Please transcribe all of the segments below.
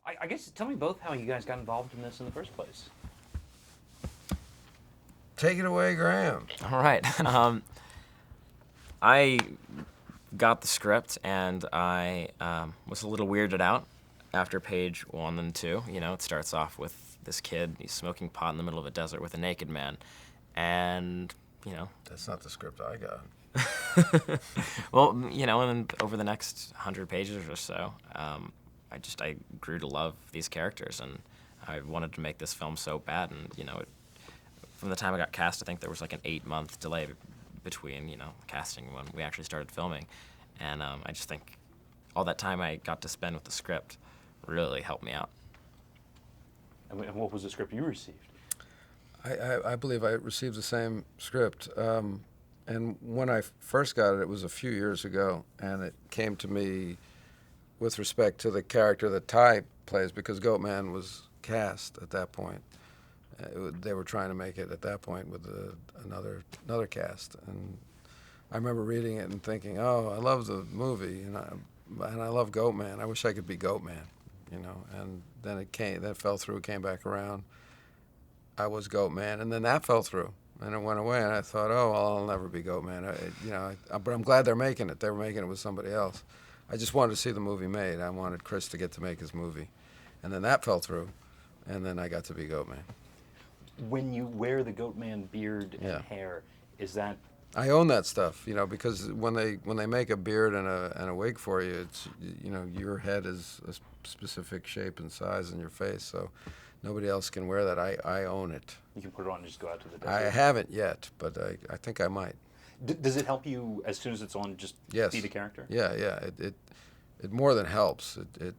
I guess tell me both how you guys got involved in this in the first place. Take it away, Graham. All right. I got the script and I was a little weirded out after page 1 and 2. You know, it starts off with this kid, he's smoking pot in the middle of a desert with a naked man. And, you know. That's not the script I got. Well, you know, and then over the next 100 pages or so, I grew to love these characters, and I wanted to make this film so bad. And, you know, from the time I got cast, I think there was like an 8-month delay between, you know, casting when we actually started filming. And I just think all that time I got to spend with the script really helped me out. And what was the script you received? I believe I received the same script. And when I first got it, it was a few years ago, and it came to me with respect to the character that Ty plays, because Goatman was cast at that point. They were trying to make it at that point with another cast, and I remember reading it and thinking, "Oh, I love the movie, and I love Goatman. I wish I could be Goatman, you know." And then it fell through, came back around. I was Goatman, and then that fell through, and it went away. And I thought, "Oh, well, I'll never be Goatman." But I'm glad they're making it. They were making it with somebody else. I just wanted to see the movie made. I wanted Chris to get to make his movie, and then that fell through, and then I got to be Goatman. When you wear the Goatman beard and hair, is that? I own that stuff, you know, because when they make a beard and a wig for you, it's, you know, your head is a specific shape and size in your face, so nobody else can wear that. I own it. You can put it on and just go out to the desert. I haven't yet, but I think I might. Does it help you as soon as it's on? Just be the character. Yeah. It more than helps. It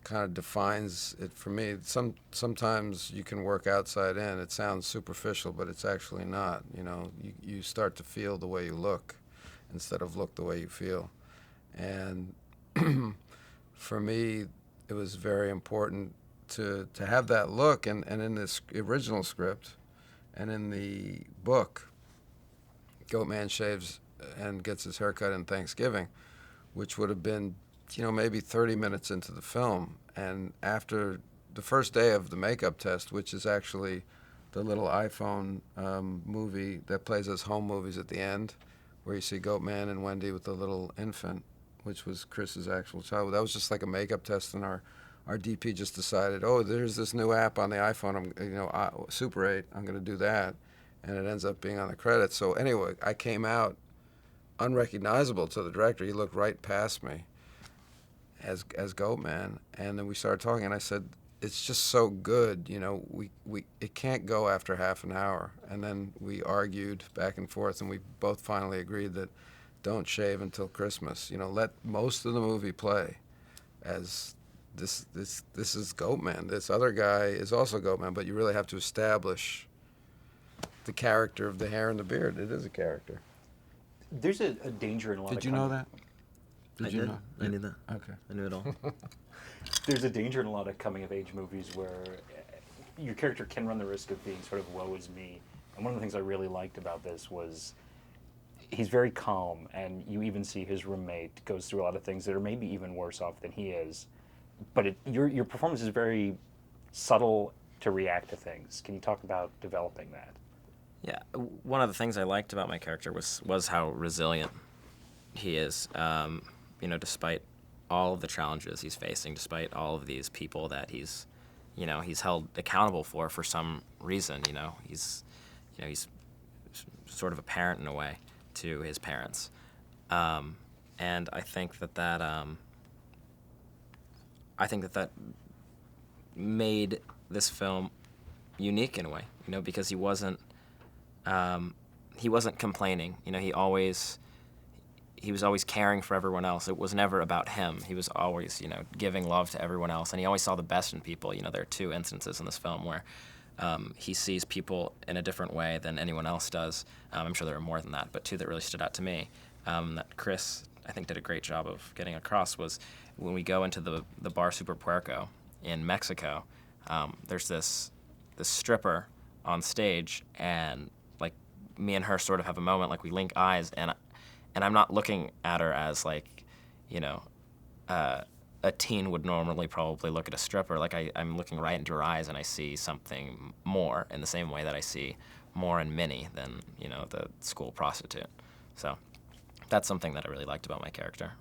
kind of defines it for me. Sometimes you can work outside in. It sounds superficial, but it's actually not. You know, you start to feel the way you look instead of look the way you feel. And for me, it was very important to have that look. And in this original script and in the book, Goatman shaves and gets his haircut in Thanksgiving, which would have been, you know, maybe 30 minutes into the film. And after the first day of the makeup test, which is actually the little iPhone movie that plays as home movies at the end, where you see Goatman and Wendy with the little infant, which was Chris's actual child. That was just like a makeup test, and our DP just decided, oh, there's this new app on the iPhone, Super 8, I'm going to do that. And it ends up being on the credits. So anyway, I came out unrecognizable to the director. He looked right past me as Goatman, and then we started talking, and I said, it's just so good, you know, it can't go after half an hour. And then we argued back and forth, and we both finally agreed that don't shave until Christmas. You know, let most of the movie play as this is Goatman. This other guy is also Goatman, but you really have to establish the character of the hair and the beard. It is a character. There's a danger in a lot of... Did you know that? I did. I knew that. Okay. I knew it all. There's a danger in a lot of coming-of-age movies where your character can run the risk of being sort of woe is me. And one of the things I really liked about this was he's very calm, and you even see his roommate goes through a lot of things that are maybe even worse off than he is. But your performance is very subtle to react to things. Can you talk about developing that? Yeah, one of the things I liked about my character was how resilient he is. You know, despite all of the challenges he's facing, despite all of these people that he's held accountable for some reason. He's sort of a parent in a way to his parents, and I think that made this film unique in a way. Because he wasn't complaining. He was always caring for everyone else. It was never about him. He was always, giving love to everyone else, and he always saw the best in people. There are two instances in this film where he sees people in a different way than anyone else does. I'm sure there are more than that, but two that really stood out to me that Chris, I think, did a great job of getting across was when we go into the bar Super Puerco in Mexico. There's this stripper on stage, and like me and her sort of have a moment, like we link eyes, and I'm not looking at her as like, a teen would normally probably look at a stripper. Like I'm looking right into her eyes and I see something more in the same way that I see more in Minnie than, the school prostitute. So that's something that I really liked about my character.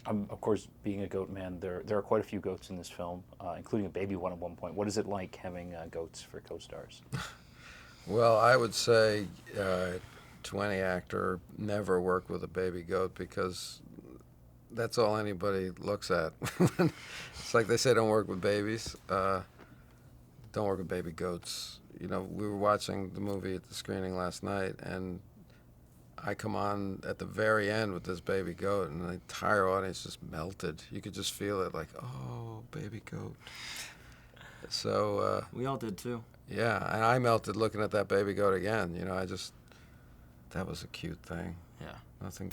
Of course, being a goat man, there are quite a few goats in this film, including a baby one at one point. What is it like having goats for co-stars? Well, I would say to any actor, never work with a baby goat, because that's all anybody looks at. It's like they say, don't work with babies. Don't work with baby goats. We were watching the movie at the screening last night, and I come on at the very end with this baby goat, and the entire audience just melted. You could just feel it, like, oh, baby goat. So We all did too. yeah, and I melted looking at that baby goat again. That was a cute thing. Yeah. Nothing.